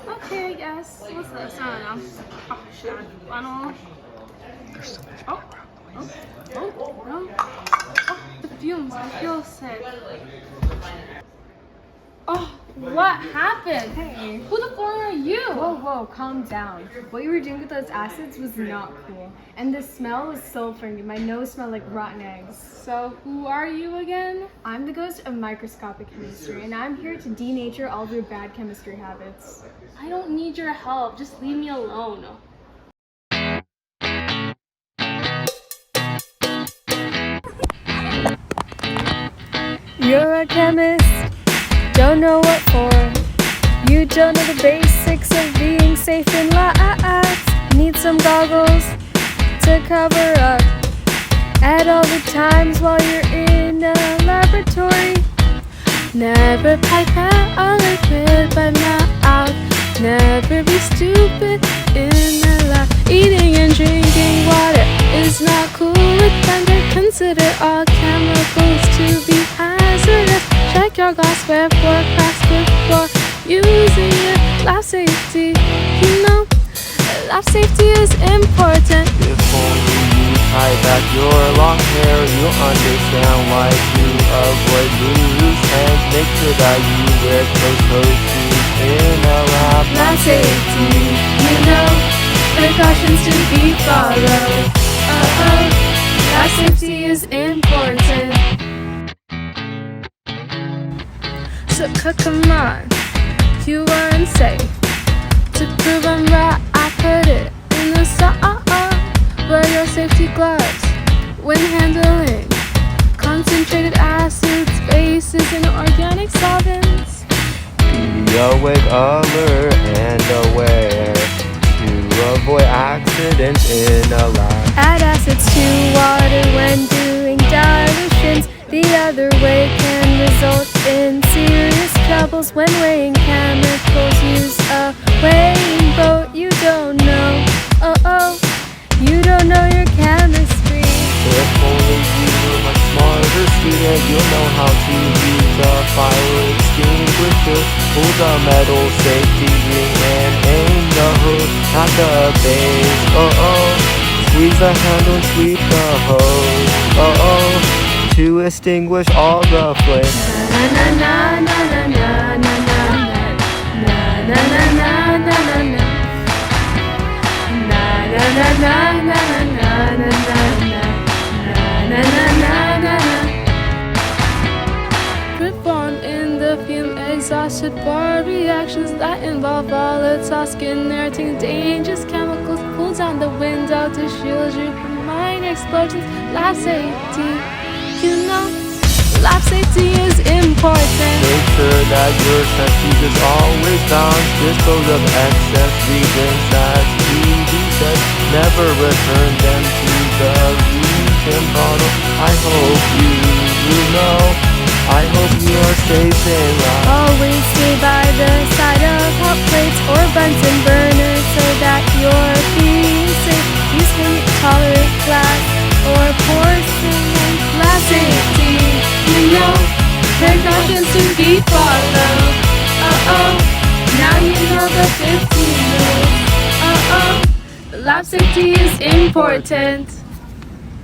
Okay, I guess. What's this? I don't know. Oh, shit. Funnel. Oh. Oh. Oh. No. Oh, the fumes. I feel sick. Oh, what happened? Hey. Who the fuck are you? Whoa, calm down. What you were doing with those acids was not cool. And the smell was sulfuring. My nose smelled like rotten eggs. So, who are you again? I'm the ghost of microscopic chemistry, and I'm here to denature all of your bad chemistry habits. I don't need your help. Just leave me alone. You're a chemist, don't know what for. You don't know the basics of being safe in labs. Need some goggles to cover up at all the times while you're in a laboratory. Never pipette a liquid but mouth. Never be stupid in the lab. Eating and drinking water is not cool with thunder. Consider all chemicals to be hazardous. Check your glassware for cracks before using it. Lab safety, lab safety is important. If only you tie back your long hair, you'll understand why to avoid loose ends. Make sure that you wear closed-toed shoes in a lab. Lab safety, precautions to be followed. Lab safety is important. So come on, you are unsafe. To prove I'm right, I put it in the song. Wear your safety gloves when handling concentrated acids, bases, and organic solvents. Be awake, alert, and aware to avoid accidents in a lab. Add acids to water when doing dilutions. The other way can result in serious troubles when weighing chemicals. Use a weighing boat. You don't know. You don't know your chemistry. If only you were a smarter student, you'll know how to use a fire extinguisher. Pull the metal safety ring and aim the hook at the base. Squeeze the handle and sweep the hose. To extinguish all the flames. Na na na na na na na na na na na na na na. Na na na na na na na na na na na. Perform in the fume exhausted bar reactions that involve volatile skin irritating dangerous chemicals. Pull down the window to shield you from minor explosions. Lab safety, lab safety is important. Make sure that your centrifuge is always balanced. Dispose of excess reagents as TV says. Never return them to the reagent bottle. I hope you know. I hope you are safe in life. Always stay by the side of hot plates or Bunsen burners so that you're being safe. Use heat-tolerant glass or porcelain. Lab safety, precautions to be followed. Now you know the 15 rules. Lab safety is important.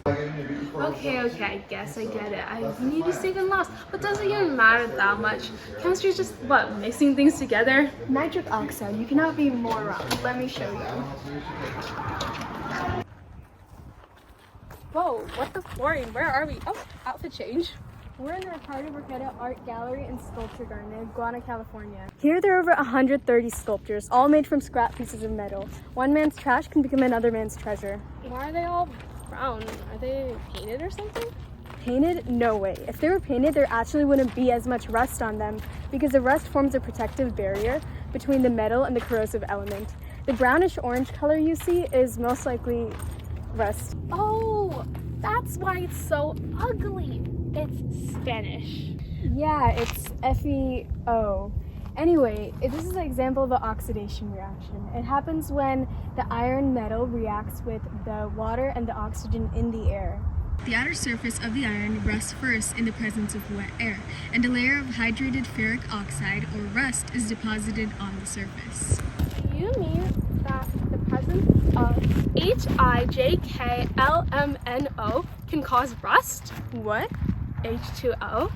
Okay, I guess I get it. I need to save and lost, but doesn't even matter that much. Chemistry is just, mixing things together? Nitric oxide, you cannot be more wrong. Let me show you. Whoa, what the fluorine? Where are we? Oh, outfit change. We're in the Ricardo Burketta Art Gallery and Sculpture Garden in Iguana, California. Here there are over 130 sculptures, all made from scrap pieces of metal. One man's trash can become another man's treasure. Why are they all brown? Are they painted or something? Painted? No way. If they were painted, there actually wouldn't be as much rust on them because the rust forms a protective barrier between the metal and the corrosive element. The brownish orange color you see is most likely rust. Oh, that's why it's so ugly. It's Spanish. Yeah, it's FeO. Anyway, this is an example of an oxidation reaction. It happens when the iron metal reacts with the water and the oxygen in the air. The outer surface of the iron rusts first in the presence of wet air, and a layer of hydrated ferric oxide, or rust, is deposited on the surface. You mean that the presence of HIJKLMNO can cause rust? What? H2O?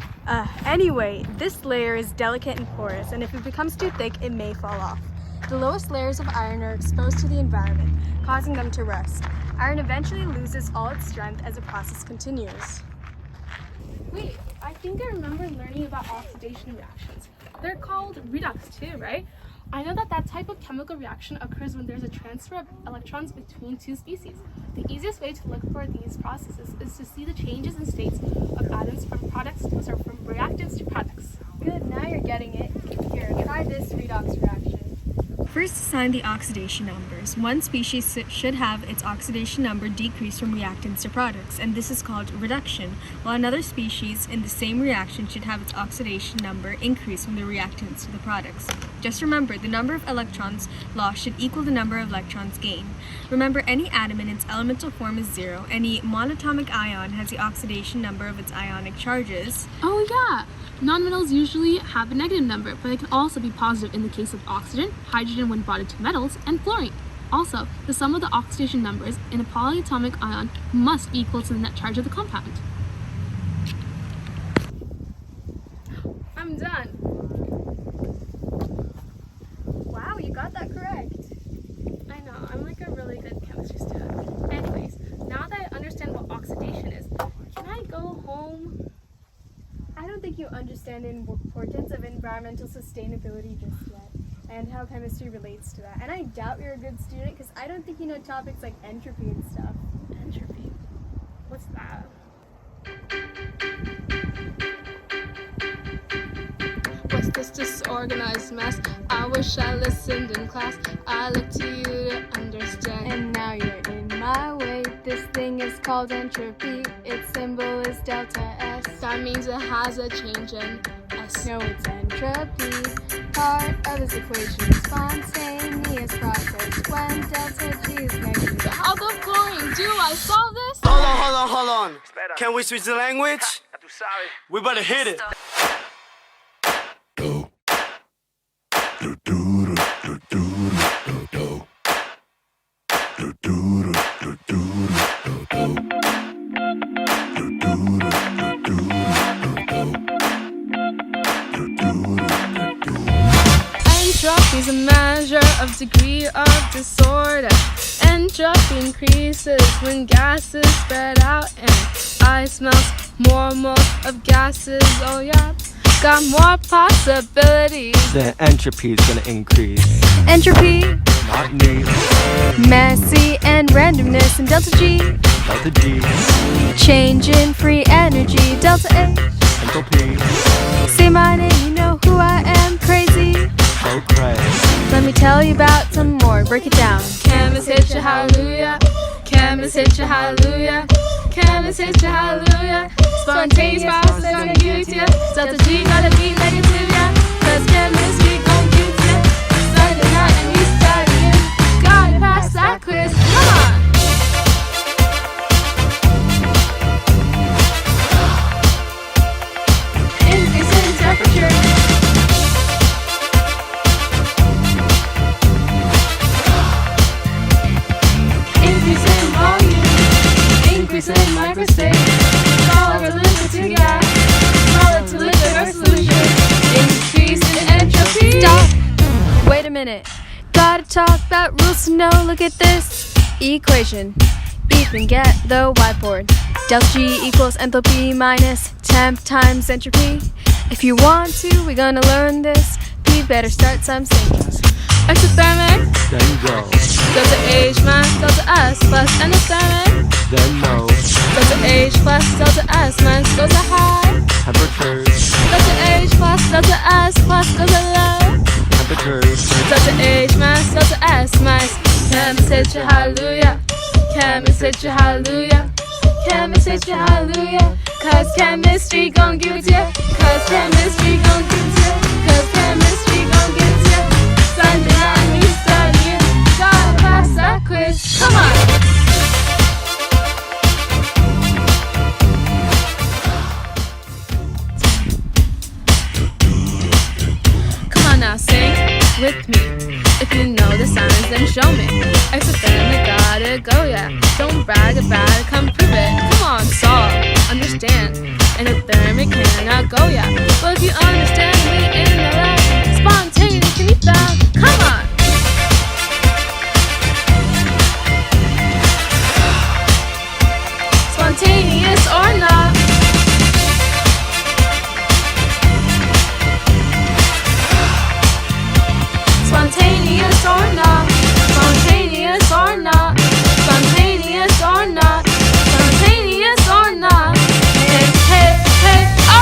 Anyway, this layer is delicate and porous, and if it becomes too thick, it may fall off. The lowest layers of iron are exposed to the environment, causing them to rust. Iron eventually loses all its strength as the process continues. Wait, I think I remember learning about oxidation reactions. They're called redox too, right? I know that type of chemical reaction occurs when there's a transfer of electrons between two species. The easiest way to look for these processes is to see the changes in states of atoms from from reactants to products. Good, now you're getting it. Here, try this redox reaction. First, assign the oxidation numbers. One species should have its oxidation number decrease from reactants to products, and this is called reduction, while another species in the same reaction should have its oxidation number increase from the reactants to the products. Just remember, the number of electrons lost should equal the number of electrons gained. Remember, any atom in its elemental form is zero. Any monatomic ion has the oxidation number of its ionic charges. Oh yeah! Nonmetals usually have a negative number, but it can also be positive in the case of oxygen, hydrogen when bonded to metals, and fluorine. Also, the sum of the oxidation numbers in a polyatomic ion must be equal to the net charge of the compound. I'm done. Wow, you got that correct. I know, I'm like a really good chemistry student. Anyways, now that I understand what oxidation is, can I go home? I don't think you understand the importance of environmental sustainability just yet, and how chemistry relates to that. And I doubt you're a good student because I don't think you know topics like entropy and stuff. Entropy? What's that? What's this disorganized mess? I wish I listened in class. I look to you to understand. And now you're in my way. This thing is called entropy. Its symbol is delta S. That means it has a change in S. No, it's entropy. Part of this equation is spontaneous process when delta G is negative. How the fluorine? Do I solve this? Hold on. Can we switch the language? We better hit it. Entropy is a measure of degree of disorder. Entropy increases when gases spread out, and I smells more of gases. Oh yeah, got more possibilities. Then entropy is gonna increase. Entropy, Not neat. messy, and randomness in delta G. Delta G. Change in free energy, delta H. Entropy. Say my name, you know who I am, crazy. So crazy. Let me tell you about some more, break it down. Chemists hit you, hallelujah. Chemists hit you, hallelujah. Chemists hit you, hallelujah. Spontaneous process gonna give it to ya. Delta G gotta be negative, yeah. Cause chemistry gon' give it to ya. Sunday night and we studying. Gotta pass that quiz, come on. Increase in temperature. Increase in volume, increase in microstate, solid or liquid to gas, solid to liquid or solution, increase in entropy. Stop! Wait a minute. Gotta talk about rules to know. Look at this equation. Even get the whiteboard. Delta G equals enthalpy minus temp times entropy. If you want to, we're gonna learn this. We better start some things. Exothermic, Then go. delta H minus delta S plus endothermic, Then no. delta H plus delta S minus goes to high, Temperatures. delta H plus delta S plus goes to low, Temperatures. delta H minus delta S minus. Chemists hit you, hallelujah. Chemists hit you, hallelujah. Chemists hit you, hallelujah. Cause chemistry gon' give it to ya. Cause chemistry gon' give it to ya. Cause chemistry gon' give it to ya. Sunday night we studying. Gotta pass that quiz. Come on. with me. If you know the signs, then show me. Exothermic, gotta go, yeah. Don't brag about it, come prove it. Come on, solve, understand. Endothermic cannot go, yeah. But if you understand me in the lab, spontaneous can be found. Come on. Spontaneous or not. Spontaneous or not. Spontaneous or not. Spontaneous or not. Spontaneous or not. Hey, hey, hey, oh!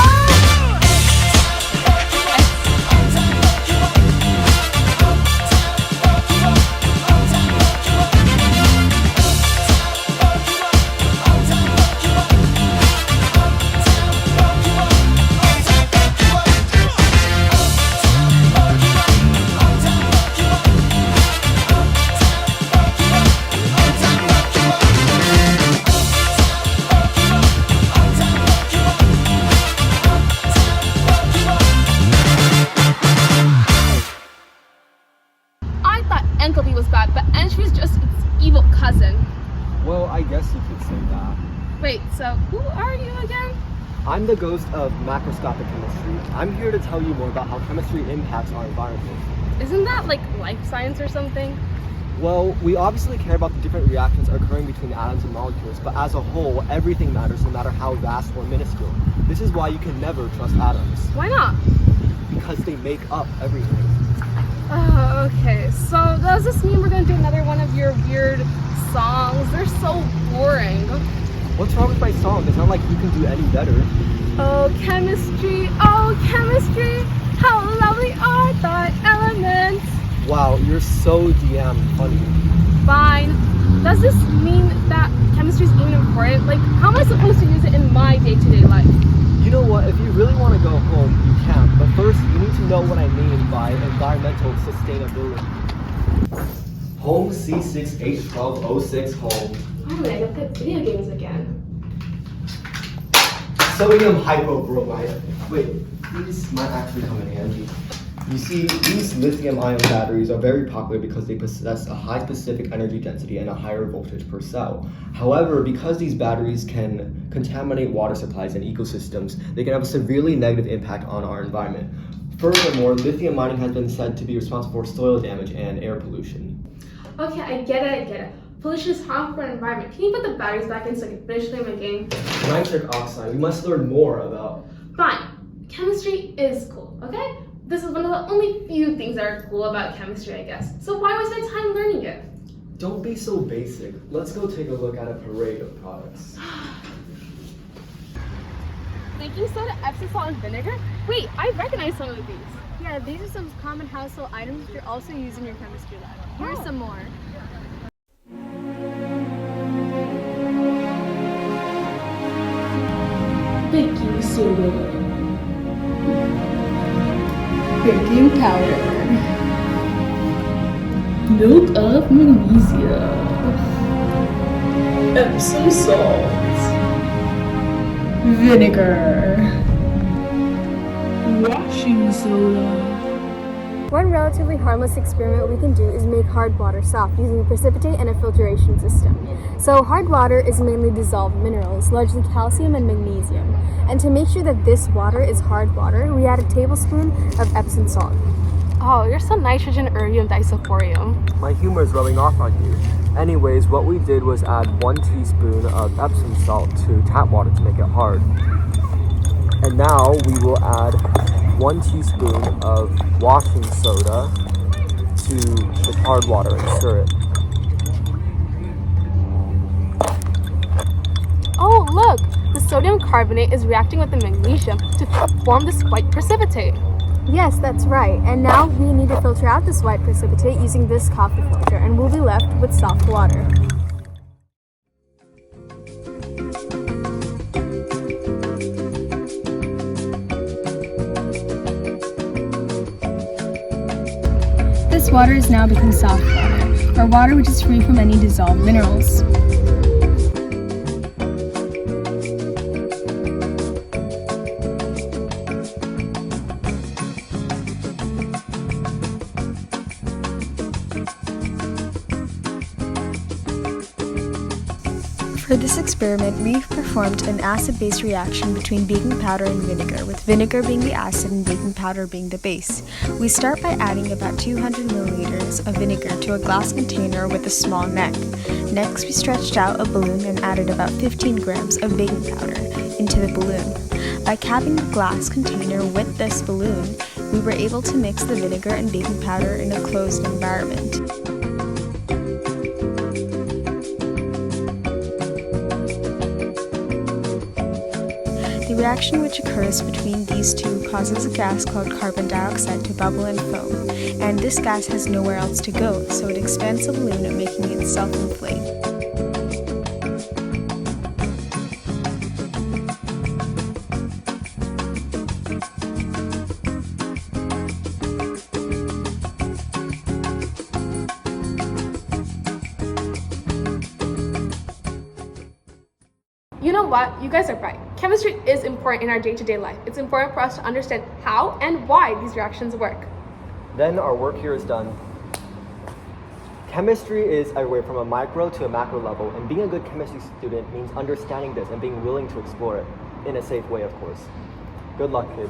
I thought enthalpy was bad, but entropy is just its evil cousin. Well, I guess you could say that. Wait, so who are you again? I'm the ghost of macroscopic chemistry. I'm here to tell you more about how chemistry impacts our environment. Isn't that like life science or something? Well, we obviously care about the different reactions occurring between atoms and molecules, but as a whole, everything matters no matter how vast or minuscule. This is why you can never trust atoms, Why not? because they make up everything. Oh, okay. So does this mean we're gonna do another one of your weird songs? They're so boring. What's wrong with my song? It's not like you can do any better. Oh, chemistry, how lovely are thy elements. Wow, you're so DM funny. Fine. Does this mean that chemistry is even important? Like, how am I supposed to use it in my day-to-day life? You know what, if you really want to go home, you can, but first you need to know what I mean by environmental sustainability. Home C6H12O6 home. Oh, I gotta play video games again. Sodium hypobromide. Wait, these might actually come in handy. You see, these lithium-ion batteries are very popular because they possess a high specific energy density and a higher voltage per cell. However, because these batteries can contaminate water supplies and ecosystems, they can have a severely negative impact on our environment. Furthermore, lithium mining has been said to be responsible for soil damage and air pollution. Okay, I get it. Pollution is harmful for our environment. Can you put the batteries back in so I can finish playing my game? Nitric oxide, we must learn more about. Fine. Chemistry is cool, okay? This is one of the only few things that are cool about chemistry, I guess. So why waste my time learning it? Don't be so basic. Let's go take a look at a parade of products. Baking soda, Epsom salt, and vinegar? Wait, I recognize some of these. Yeah, these are some common household items that you're also using in your chemistry lab. Here's some more. Baking soda. Baking powder. Milk of magnesia. Epsom salt. Vinegar. Washing soda. One relatively harmless experiment we can do is make hard water soft using a precipitate and a filtration system. So hard water is mainly dissolved minerals, largely calcium and magnesium. And to make sure that this water is hard water, we add a tablespoon of Epsom salt. Oh, you're so nitrogen erbium disophorium. My humor is rubbing off on you. Anyways, what we did was add 1 teaspoon of Epsom salt to tap water to make it hard. And now we will add 1 teaspoon of washing soda to the hard water and stir it. Oh, look! The sodium carbonate is reacting with the magnesium to form this white precipitate. Yes, that's right. And now we need to filter out this white precipitate using this coffee filter, and we'll be left with soft water. This water is now become soft water, or water which is free from any dissolved minerals. For this experiment, we've performed an acid-base reaction between baking powder and vinegar, with vinegar being the acid and baking powder being the base. We start by adding about 200 milliliters of vinegar to a glass container with a small neck. Next, we stretched out a balloon and added about 15 grams of baking powder into the balloon. By capping the glass container with this balloon, we were able to mix the vinegar and baking powder in a closed environment. The reaction which occurs between these two causes a gas called carbon dioxide to bubble and foam, and this gas has nowhere else to go, so it expands the balloon, making it self-inflate. You know what? You guys are right. Chemistry is important in our day-to-day life. It's important for us to understand how and why these reactions work. Then our work here is done. Chemistry is everywhere from a micro to a macro level, and being a good chemistry student means understanding this and being willing to explore it, in a safe way, of course. Good luck, kid.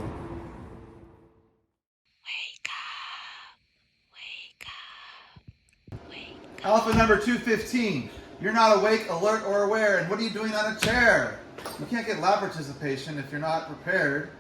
Alpha number 215. You're not awake, alert, or aware, and what are you doing on a chair? You can't get lab participation if you're not prepared.